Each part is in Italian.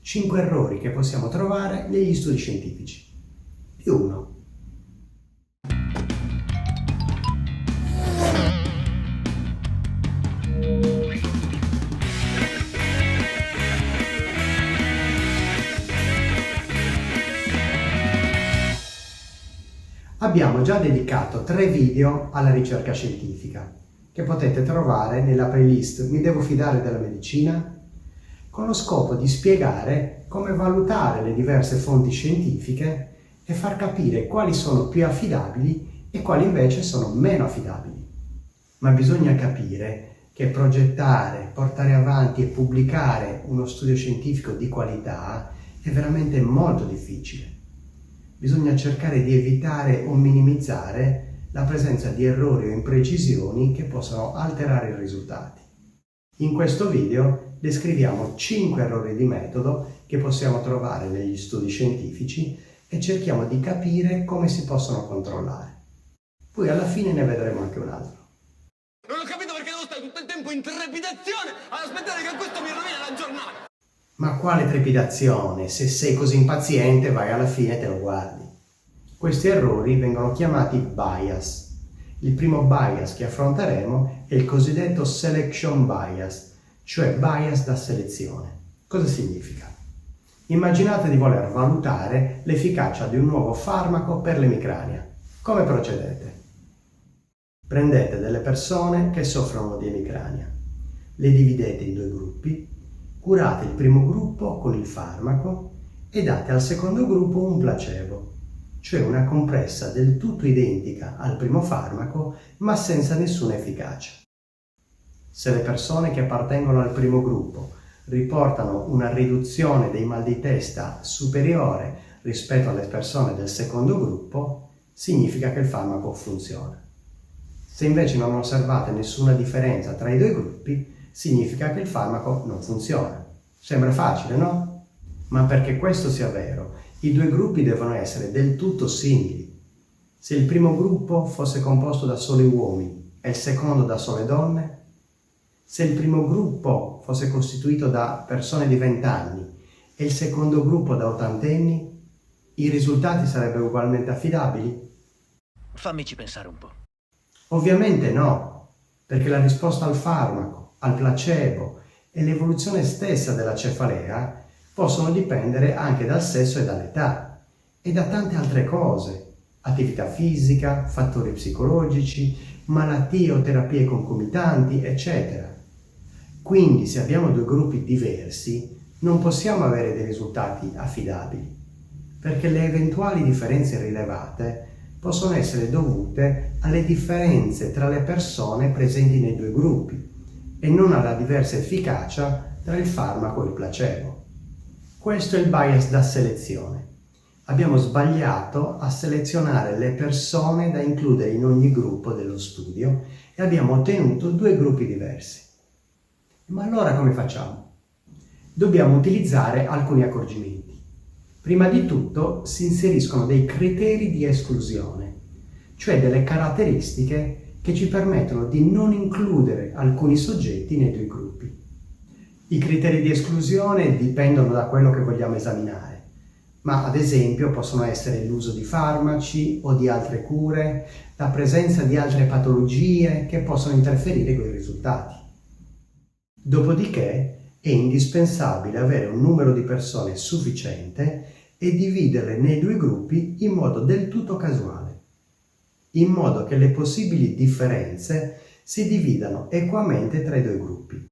5 errori che possiamo trovare negli studi scientifici. Più 1. Abbiamo già dedicato 3 video alla ricerca scientifica, che potete trovare nella playlist Mi devo fidare della medicina, con lo scopo di spiegare come valutare le diverse fonti scientifiche e far capire quali sono più affidabili e quali invece sono meno affidabili. Ma bisogna capire che progettare, portare avanti e pubblicare uno studio scientifico di qualità è veramente molto difficile. Bisogna cercare di evitare o minimizzare la presenza di errori o imprecisioni che possono alterare i risultati. In questo video descriviamo 5 errori di metodo che possiamo trovare negli studi scientifici e cerchiamo di capire come si possono controllare. Poi alla fine ne vedremo anche un altro. Non ho capito perché devo stare tutto il tempo in trepidazione ad aspettare che questo mi rovina la giornata. Ma quale trepidazione? Se sei così impaziente, vai alla fine e te lo guardi. Questi errori vengono chiamati bias. Il primo bias che affronteremo è il cosiddetto selection bias, cioè bias da selezione. Cosa significa? Immaginate di voler valutare l'efficacia di un nuovo farmaco per l'emicrania. Come procedete? Prendete delle persone che soffrono di emicrania, le dividete in 2 gruppi, curate il primo gruppo con il farmaco e date al secondo gruppo un placebo, cioè una compressa del tutto identica al primo farmaco ma senza nessuna efficacia. Se le persone che appartengono al primo gruppo riportano una riduzione dei mal di testa superiore rispetto alle persone del secondo gruppo, significa che il farmaco funziona. Se invece non osservate nessuna differenza tra i 2 gruppi, significa che il farmaco non funziona. Sembra facile, no? Ma perché questo sia vero, i 2 gruppi devono essere del tutto simili. Se il primo gruppo fosse composto da soli uomini e il secondo da sole donne, se il primo gruppo fosse costituito da persone di 20 anni e il secondo gruppo da ottantenni, i risultati sarebbero ugualmente affidabili? Fammici pensare un po'. Ovviamente no, perché la risposta al farmaco, al placebo e l'evoluzione stessa della cefalea possono dipendere anche dal sesso e dall'età e da tante altre cose, attività fisica, fattori psicologici, malattie o terapie concomitanti, eccetera. Quindi se abbiamo 2 gruppi diversi non possiamo avere dei risultati affidabili, perché le eventuali differenze rilevate possono essere dovute alle differenze tra le persone presenti nei 2 gruppi e non alla diversa efficacia tra il farmaco e il placebo. Questo è il bias da selezione. Abbiamo sbagliato a selezionare le persone da includere in ogni gruppo dello studio e abbiamo ottenuto 2 gruppi diversi. Ma allora come facciamo? Dobbiamo utilizzare alcuni accorgimenti. Prima di tutto si inseriscono dei criteri di esclusione, cioè delle caratteristiche che ci permettono di non includere alcuni soggetti nei 2 gruppi. I criteri di esclusione dipendono da quello che vogliamo esaminare, ma ad esempio possono essere l'uso di farmaci o di altre cure, la presenza di altre patologie che possono interferire con i risultati. Dopodiché è indispensabile avere un numero di persone sufficiente e dividerle nei 2 gruppi in modo del tutto casuale, in modo che le possibili differenze si dividano equamente tra i 2 gruppi.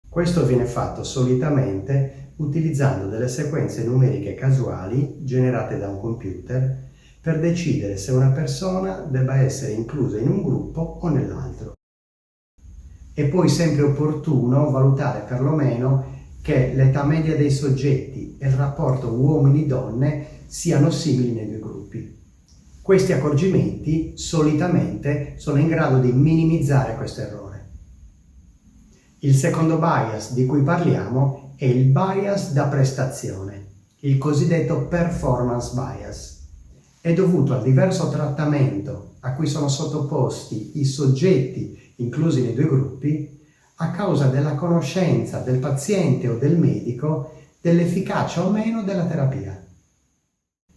Questo viene fatto solitamente utilizzando delle sequenze numeriche casuali generate da un computer per decidere se una persona debba essere inclusa in un gruppo o nell'altro. È poi sempre opportuno valutare perlomeno che l'età media dei soggetti e il rapporto uomini-donne siano simili nei 2 gruppi. Questi accorgimenti solitamente sono in grado di minimizzare questo errore. Il secondo bias di cui parliamo è il bias da prestazione, il cosiddetto performance bias. È dovuto al diverso trattamento a cui sono sottoposti i soggetti inclusi nei 2 gruppi a causa della conoscenza del paziente o del medico dell'efficacia o meno della terapia.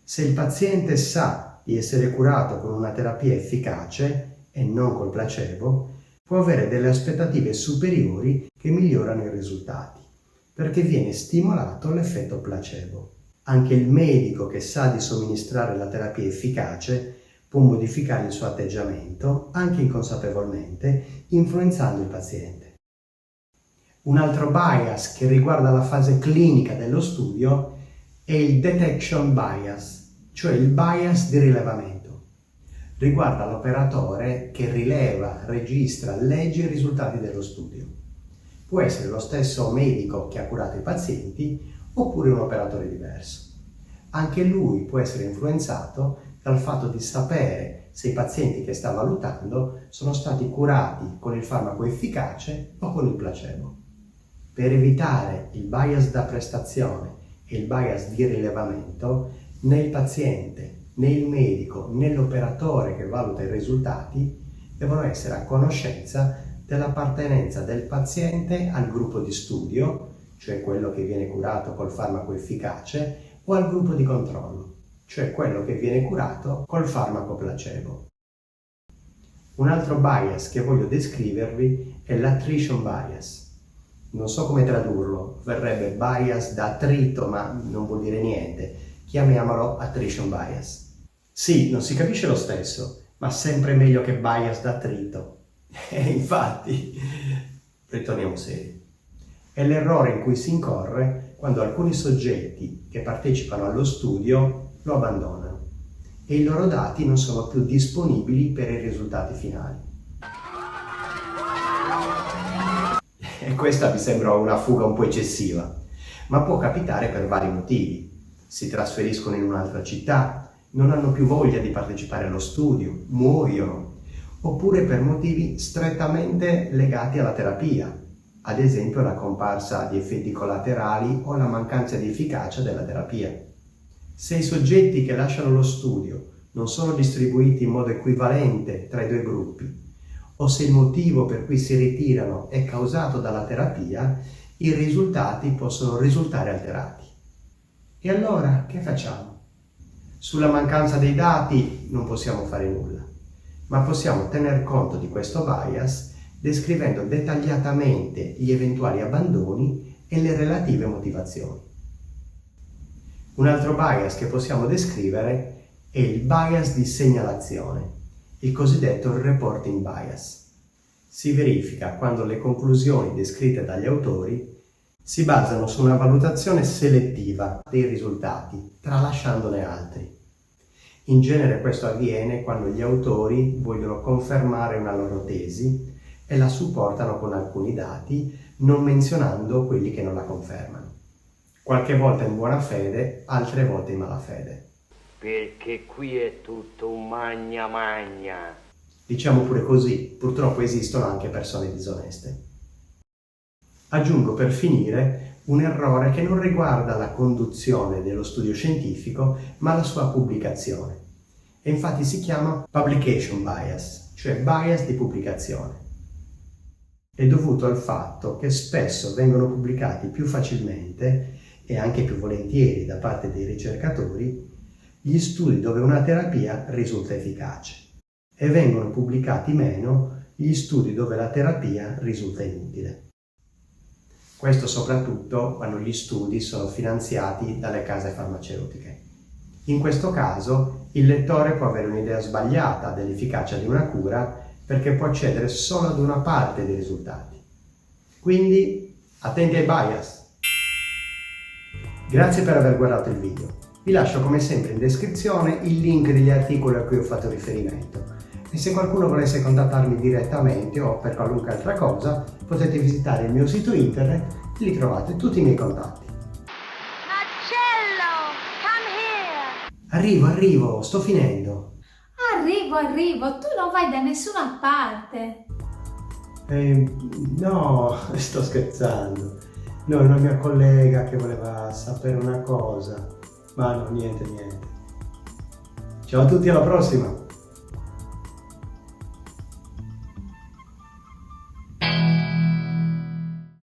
Se il paziente sa di essere curato con una terapia efficace e non col placebo, può avere delle aspettative superiori che migliorano i risultati, perché viene stimolato l'effetto placebo. Anche il medico che sa di somministrare la terapia efficace può modificare il suo atteggiamento, anche inconsapevolmente, influenzando il paziente. Un altro bias che riguarda la fase clinica dello studio è il detection bias, cioè il bias di rilevamento. Riguarda l'operatore che rileva, registra, legge i risultati dello studio. Può essere lo stesso medico che ha curato i pazienti oppure un operatore diverso. Anche lui può essere influenzato dal fatto di sapere se i pazienti che sta valutando sono stati curati con il farmaco efficace o con il placebo. Per evitare il bias da prestazione e il bias di rilevamento, né il paziente, né il medico, né l'operatore che valuta i risultati devono essere a conoscenza dell'appartenenza del paziente al gruppo di studio, cioè quello che viene curato col farmaco efficace, o al gruppo di controllo, cioè quello che viene curato col farmaco placebo. Un altro bias che voglio descrivervi è l'attrition bias. Non so come tradurlo, verrebbe bias da attrito, ma non vuol dire niente. Chiamiamolo attrition bias. Sì, non si capisce lo stesso, ma sempre meglio che bias da attrito. E infatti, ritorniamo seri. È l'errore in cui si incorre quando alcuni soggetti che partecipano allo studio lo abbandonano e i loro dati non sono più disponibili per i risultati finali. E questa mi sembra una fuga un po' eccessiva, ma può capitare per vari motivi. Si trasferiscono in un'altra città, non hanno più voglia di partecipare allo studio, muoiono, oppure per motivi strettamente legati alla terapia, ad esempio la comparsa di effetti collaterali o la mancanza di efficacia della terapia. Se i soggetti che lasciano lo studio non sono distribuiti in modo equivalente tra i due gruppi, o se il motivo per cui si ritirano è causato dalla terapia, i risultati possono risultare alterati. E allora che facciamo? Sulla mancanza dei dati non possiamo fare nulla, ma possiamo tener conto di questo bias descrivendo dettagliatamente gli eventuali abbandoni e le relative motivazioni. Un altro bias che possiamo descrivere è il bias di segnalazione, il cosiddetto reporting bias. Si verifica quando le conclusioni descritte dagli autori si basano su una valutazione selettiva dei risultati, tralasciandone altri. In genere questo avviene quando gli autori vogliono confermare una loro tesi e la supportano con alcuni dati, non menzionando quelli che non la confermano. Qualche volta in buona fede, altre volte in malafede. Perché qui è tutto un magna magna. Diciamo pure così, purtroppo esistono anche persone disoneste. Aggiungo per finire un errore che non riguarda la conduzione dello studio scientifico, ma la sua pubblicazione. E infatti si chiama publication bias, cioè bias di pubblicazione. È dovuto al fatto che spesso vengono pubblicati più facilmente e anche più volentieri da parte dei ricercatori gli studi dove una terapia risulta efficace e vengono pubblicati meno gli studi dove la terapia risulta inutile. Questo soprattutto quando gli studi sono finanziati dalle case farmaceutiche. In questo caso il lettore può avere un'idea sbagliata dell'efficacia di una cura perché può accedere solo ad una parte dei risultati. Quindi attenti ai bias! Grazie per aver guardato il video. Vi lascio come sempre in descrizione il link degli articoli a cui ho fatto riferimento e se qualcuno volesse contattarmi direttamente o per qualunque altra cosa potete visitare il mio sito internet e lì trovate tutti i miei contatti. Marcello, come here! Arrivo, sto finendo. Arrivo, tu non vai da nessuna parte. No, sto scherzando. No, è una mia collega che voleva sapere una cosa. Ma no, niente. Ciao a tutti, alla prossima!